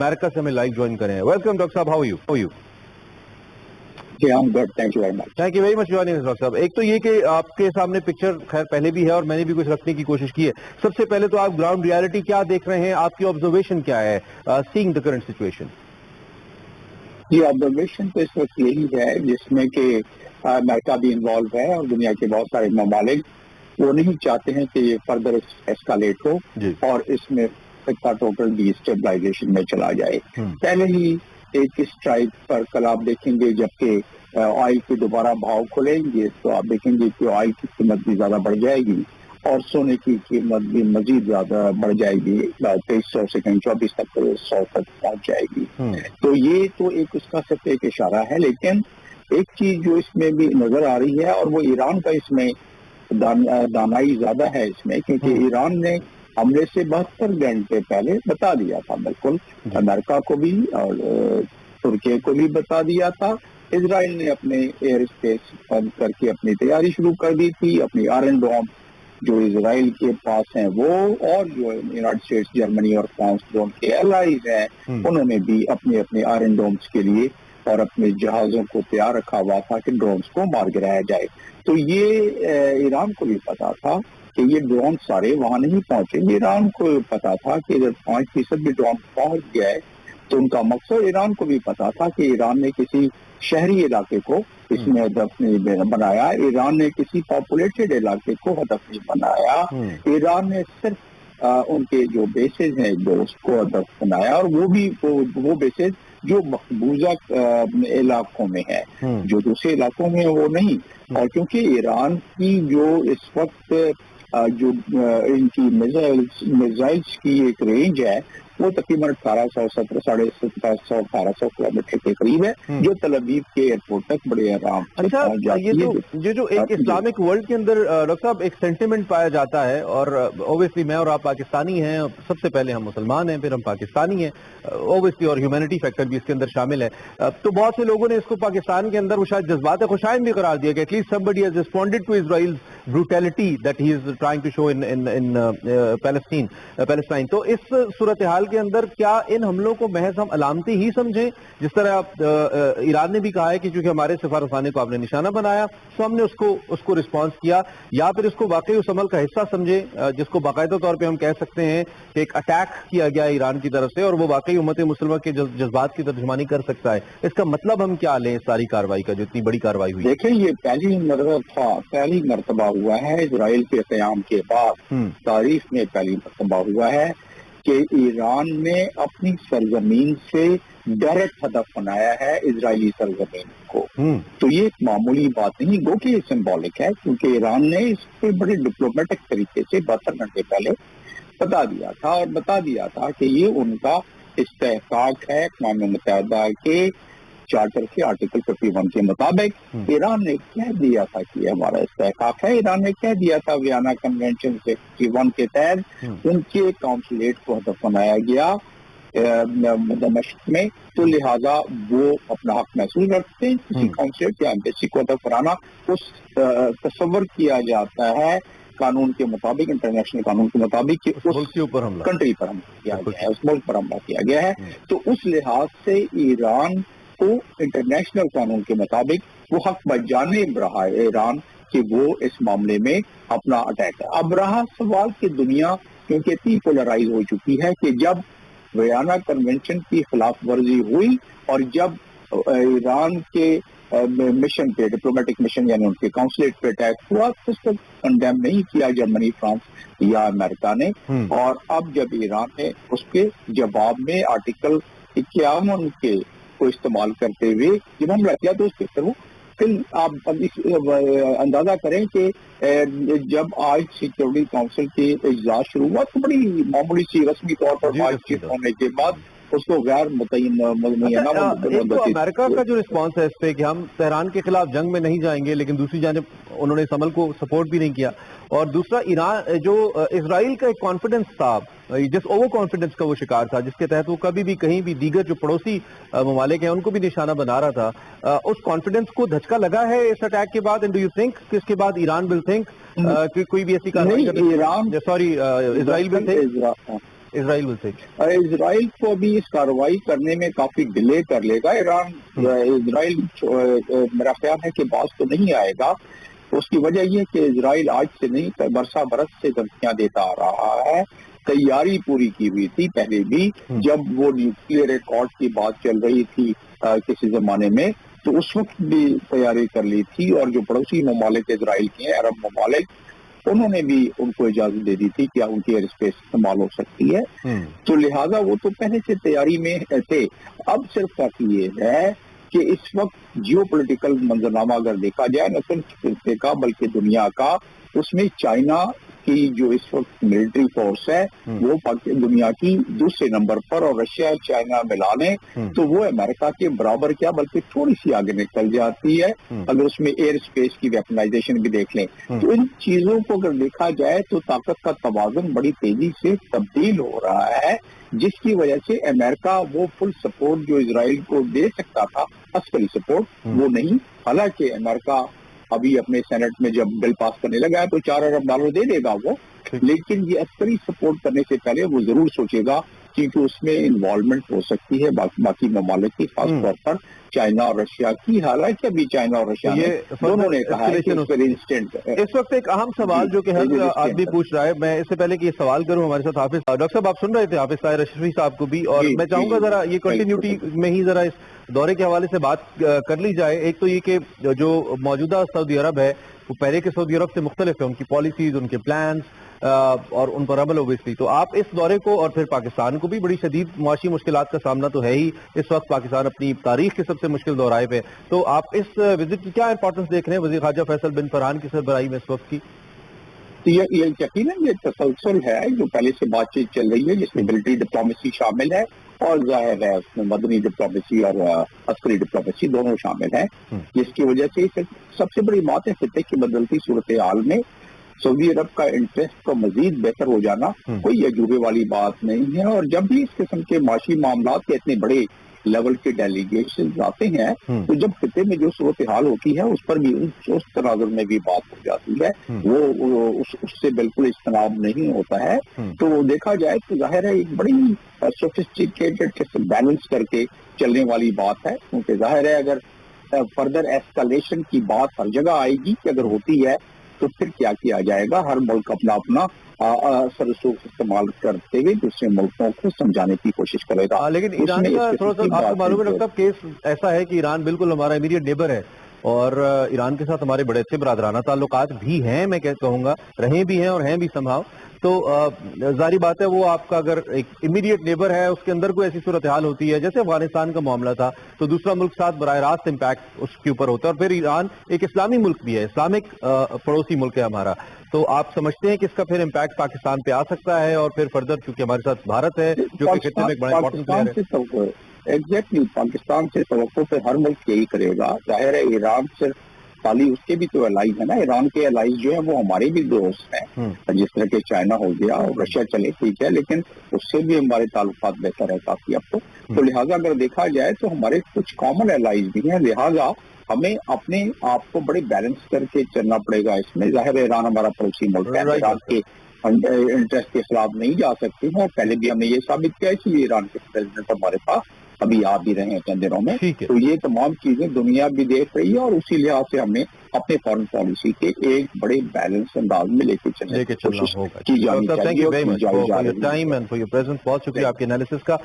America से हमें live join करें। वेलकम डॉक्टर साहब, how are you? Good, thank you very much. Thank you very much joining us doctor साहब। एक तो ये कि आपके सामने पिक्चर खैर पहले भी है और मैंने भी कुछ रखने की कोशिश की है। सबसे पहले तो आप ग्राउंड रियलिटी क्या देख रहे हैं, आपकी ऑब्जर्वेशन क्या है सीइंग द करंट सिचुएशन? ये ऑब्जर्वेशन तो इस वक्त यही है जिसमें कि अमेरिका भी इन्वॉल्व है और दुनिया के बहुत सारे ममालिक वो नहीं चाहते हैं कि ये फर्दर एस्कालेट हो और इसमें का टोटल डिस्टेबलाइजेशन में चला जाए। पहले ही एक स्ट्राइक पर कल आप देखेंगे जबकि ऑयल के दोबारा भाव खुलेंगे तो आप देखेंगे कि ऑयल की कीमत भी ज्यादा बढ़ जाएगी और सोने की कीमत भी मजीद ज्यादा बढ़ जाएगी, 2300 से कहीं 24 तक 100 तक पहुंच जाएगी। तो ये तो एक उसका सिर्फ एक इशारा है, लेकिन एक चीज जो इसमें भी नजर आ रही है और वो ईरान का इसमें दानाई ज्यादा है इसमें, क्योंकि ईरान ने हमले से 72 घंटे पहले बता दिया था, बिल्कुल अमेरिका को भी और तुर्की को भी बता दिया था। इजराइल ने अपने एयर स्पेस बंद करके अपनी तैयारी शुरू कर दी थी, अपनी आयरन डोम जो इजराइल के पास हैं वो और जो यूनाइटेड स्टेट्स, जर्मनी और फ्रांस जो उनके एलाइज हैं उन्होंने भी अपने अपने आयरन डोम्स के लिए और अपने जहाजों को तैयार रखा हुआ था कि ड्रोन्स को मार गिराया जाए। तो ये ईरान को भी पता था कि ये ड्रोन सारे वहां नहीं पहुंचे। ईरान को पता था कि अगर 5% भी ड्रोन पहुंच गए तो उनका मकसद, ईरान को भी पता था कि ईरान ने किसी शहरी इलाके को इसमें हदफ नहीं बनाया, ईरान ने किसी पॉपुलेटेड इलाके को हदफ नहीं बनाया, ईरान ने सिर्फ उनके जो बेसेज हैं जो उसको हदफ बनाया और वो भी वो बेसेज जो मकबूजा इलाकों में है, जो दूसरे इलाकों में वो नहीं। और क्योंकि ईरान की जो इस वक्त जो इनकी मिसाइल्स की एक रेंज है वो तकरीबन 1800, 1700, 1800 किलोमीटर के करीब है, जो तल अवीव के एयरपोर्ट तक बड़े आराम से पहुंच जाती है। ये जो एक इस्लामिक वर्ल्ड के अंदर डॉक्टर साहब एक सेंटिमेंट पाया जाता है, और ऑब्वियसली मैं और आप पाकिस्तानी हैं, सबसे पहले हम मुसलमान हैं, फिर हम पाकिस्तानी हैं ऑब्वियसली, और ह्यूमैनिटी फैक्टर भी इसके अंदर शामिल है। तो बहुत से लोगों ने इसको पाकिस्तान के अंदर वो शायद जज्बात खुशाइन भी करार दिया कि at least somebody has responded to Israel's brutality that he is trying to show in Palestine. तो इस सूरत हाल के अंदर क्या इन हमलों को महज हम अलामती ही समझें, जिस तरह आप ईरान ने भी कहा है कि चूंकि हमारे सफारखाने को आपने निशाना बनाया तो हमने उसको रिस्पांस किया, या फिर इसको वाकई उस अमल का हिस्सा समझें जिसको बाकायदा तौर पे हम कह सकते हैं कि एक अटैक किया गया ईरान की तरफ से और वो वाकई उम्मत मुसलमा के जज्बात की तर्जुमानी कर सकता है? इसका मतलब हम क्या लें इस सारी कार्रवाई का, जो इतनी बड़ी कार्रवाई हुई? देखें, ये पहली मरतबा हुआ है इजराइल के क़याम के बाद, तारीख में पहली मरतबा हुआ है कि ईरान ने अपनी सरजमीन से डायरेक्ट हदफ बनाया है इजरायली सरजमीन को। तो ये एक मामूली बात नहीं, गो कि सिंबॉलिक है, क्योंकि ईरान ने इसको बड़े डिप्लोमेटिक तरीके से 72 घंटे पहले बता दिया था और बता दिया था कि ये उनका इस्तेहकाक है अक़वाम मुत्तहिदा के चार्टर के आर्टिकल 51 के मुताबिक। ईरान ने कह दिया था कि हमारा इस्तेहकाक है, ईरान ने कह दिया था वियना कन्वेंशन 51 के तहत उनके काउंसुलेट को हदफ बनाया गया दमिश्क में, तो लिहाजा वो अपना हक महसूस रखते हैं किसी काउंसुलेट या एम्बेसी को हदफ कराना। उस तस्वर किया जाता है कानून के मुताबिक, इंटरनेशनल कानून के मुताबिक कि उस कंट्री पर हमला किया गया है, उस मुल्क पर हमला किया गया है। तो उस लिहाज से ईरान को इंटरनेशनल कानून के मुताबिक वो हक बजानिब रहा है ईरान कि वो इस मामले में अपना अटैक है। अब रहा सवाल कि दुनिया क्योंकि इतनी पोलराइज हो चुकी है कि जब वियना कन्वेंशन की खिलाफ वर्जी हुई और जब ईरान के मिशन पे, डिप्लोमेटिक मिशन यानी उनके काउंसुलेट पे अटैक हुआ, तो उसको कंडेम नहीं किया जर्मनी, फ्रांस या अमेरिका ने। और अब जब ईरान ने उसके जवाब में आर्टिकल 51 के को इस्तेमाल करते हुए जब हमला किया तो उसके फिर आप अंदाजा करें कि जब आज सिक्योरिटी काउंसिल के इजलास शुरू हुआ तो बड़ी मामूली सी रस्मी तौर पर बातचीत होने के बाद उसको गैर अमेरिका का जो रिस्पांस है इस पे कि हम तेहरान के खिलाफ जंग में नहीं जाएंगे, लेकिन दूसरी जानिब उन्होंने इस अमल को सपोर्ट भी नहीं किया, और दूसरा ईरान जो इजराइल का एक कॉन्फिडेंस था, जिस ओवर कॉन्फिडेंस का वो शिकार था, जिसके तहत वो कभी भी कहीं भी दीगर जो पड़ोसी ममालिक हैं उनको भी निशाना बना रहा था, उस कॉन्फिडेंस को धचका लगा है इस अटैक के बाद? एंड डू यू थिंक कि इसके बाद ईरान विल थिंक कि कोई भी ऐसी कार्रवाई Israel will think Israel will take? اسرائیل کو ابھی اس کارروائی کرنے میں کافی ڈیلے کر لے گا. ایران اسرائیل میرا خیال ہے کہ باز تو نہیں آئے گا. اس کی وجہ یہ کہ اسرائیل آج سے نہیں برسہ برس سے دھمکیاں دیتا آ رہا ہے. تیاری پوری کی ہوئی تھی پہلے بھی, جب وہ نیوکلیئر ایکارڈ کی بات چل رہی تھی کسی زمانے میں, تو اس وقت بھی تیاری کر لی تھی. اور جو پڑوسی ممالک اسرائیل کے ہیں, عرب ممالک, انہوں نے بھی ان کو اجازت دے دی تھی کہ ان کی ایئر اسپیس استعمال ہو سکتی ہے. تو لہٰذا وہ تو پہلے سے تیاری میں تھے. اب صرف فرق یہ ہے کہ اس وقت جیو پولیٹیکل منظرنامہ اگر دیکھا جائے نہ صرف خطے کا بلکہ دنیا کا, اس میں چائنا کی جو اس وقت ملٹری فورس ہے وہ دنیا کی دوسرے نمبر پر, اور رشیا چائنا ملا لیں تو وہ امریکہ کے برابر کیا بلکہ تھوڑی سی آگے نکل جاتی ہے. اگر اس میں ایئر اسپیس کی ویپنائزیشن بھی دیکھ لیں تو ان چیزوں کو اگر دیکھا جائے تو طاقت کا توازن بڑی تیزی سے تبدیل ہو رہا ہے, جس کی وجہ سے امریکہ وہ فل سپورٹ جو اسرائیل کو دے سکتا تھا, عسکری سپورٹ, وہ نہیں. حالانکہ امریکہ ابھی اپنے سینٹ میں جب بل پاس کرنے لگا ہے تو $4 ارب دے دے گا وہ, لیکن یہ عسکری سپورٹ کرنے سے پہلے وہ ضرور سوچے گا کیونکہ اس میں انوالومنٹ ہو سکتی ہے باقی ممالک کی, خاص طور پر چائنا اور رشیا کی. حالانکہ ابھی چائنا اور رشیا نے دونوں نے کہا ہے کہ اس پر انسٹنٹ. اس وقت ایک اہم سوال جو کہ ہر آدمی پوچھ رہا ہے, میں اس سے پہلے کہ یہ سوال کروں ہمارے ساتھ حافظ ڈاکٹر صاحب آپ سن رہے تھے حافظ طاہر اشرفی صاحب کو بھی, اور میں چاہوں گا ذرا یہ کنٹینیوٹی میں ہی ذرا اس دورے کے حوالے سے بات کر لی جائے. ایک تو یہ کہ جو موجودہ سعودی عرب ہے وہ پہلے کے سعودی عرب سے مختلف ہے, ان کی پالیسیز, ان کے پلانز اور ان پر عمل اوبیسلی. تو آپ اس دورے کو اور پھر پاکستان کو بھی بڑی شدید معاشی مشکلات کا سامنا تو ہے ہی, اس وقت پاکستان اپنی تاریخ کے سب سے مشکل دورائے پہ, تو آپ اس وزٹ کی کیا امپورٹنس دیکھ رہے ہیں وزیر خارجہ فیصل بن فرحان کی سربراہی میں اس وقت کی؟ یہ یقیناً یہ تسلسل ہے جو پہلے سے بات چیت چل رہی ہے, جس میں ملٹری ڈپلومیسی شامل ہے, اور ظاہر ہے اس میں مدنی ڈپلومیسی اور عسکری ڈپلومیسی دونوں شامل ہیں, جس کی وجہ سے سب سے بڑی بات ہے خطے کی بدلتی صورتحال میں سعودی عرب کا انٹرسٹ کو مزید بہتر ہو جانا کوئی عجوبے والی بات نہیں ہے. اور جب بھی اس قسم کے معاشی معاملات کے اتنے بڑے لیول کے ڈیلیگیشن آتے ہیں تو جب خطے میں جو صورتحال ہوتی ہے اس پر بھی اس تناظر میں بھی بات ہو جاتی ہے, وہ اس سے بالکل اجتناب نہیں ہوتا ہے. تو دیکھا جائے تو ظاہر ہے ایک بڑی سوفسٹیکیٹڈ بیلنس کر کے چلنے والی بات ہے, کیونکہ ظاہر ہے اگر فردر ایسکلیشن کی بات ہر جگہ آئے گی کہ اگر ہوتی ہے تو پھر کیا کیا جائے گا. ہر ملک اپنا رسوخ استعمال کرتے ہوئے دوسرے ملکوں کو سمجھانے کی کوشش کرے گا. لیکن ایران کا تھوڑا سا آپ کو معلوم ہے ڈاکٹر صاحب کیس ایسا ہے کہ ایران بالکل ہمارا امیڈیٹ نیبر ہے, اور ایران کے ساتھ ہمارے بڑے اچھے برادرانہ تعلقات بھی ہیں, میں کہوں گا رہیں بھی ہیں اور ہیں بھی سمہاؤ. تو ظاہری بات ہے وہ آپ کا اگر ایک امیڈیٹ نیبر ہے, اس کے اندر کوئی ایسی صورتحال ہوتی ہے جیسے افغانستان کا معاملہ تھا, تو دوسرا ملک ساتھ براہ راست امپیکٹ اس کے اوپر ہوتا ہے. اور پھر ایران ایک اسلامی ملک بھی ہے, اسلامک پڑوسی ملک ہے ہمارا, تو آپ سمجھتے ہیں کہ اس کا پھر امپیکٹ پاکستان پہ آ سکتا ہے, اور پھر فردر کیونکہ ہمارے ساتھ بھارت ہے جو کہ خطے میں ایک بڑا امپورٹنٹ پلیئر ہے. ایگزیکٹلی پاکستان سے توقع پہ ہر ملک یہی کرے گا. ظاہر ہے ایران صرف خالی اس کے بھی تو الائز ہے نا, ایران کے الائز جو ہیں وہ ہمارے بھی دوست ہیں, جس طرح کہ چائنا ہو گیا اور رشیا چلے ٹھیک ہے, لیکن اس سے بھی ہمارے تعلقات بہتر ہے کافی اب تو لہٰذا اگر دیکھا جائے تو ہمارے کچھ کامن الائز بھی ہیں, لہٰذا ہمیں اپنے آپ کو بڑے بیلنس کر کے چلنا پڑے گا. اس میں ظاہر ہے ایران ہمارا پڑوسی ملک ہے, ایران کے انٹرسٹ کے خلاف نہیں جا سکتے ہیں, اور پہلے بھی ہم نے یہ ثابت کیا ہے کہ ایران کے پریزیڈنٹ ہمارے پاس ابھی آ بھی رہے ہیں چند دنوں میں. تو یہ تمام چیزیں دنیا بھی دیکھ رہی ہے, اور اسی لحاظ سے ہمیں اپنے فارن پالیسی کے ایک بڑے بیلنس انداز میں لے کے چلنے کی کوشش کی جانی چاہیے. بہت شکریہ آپ کے انالیسس کا.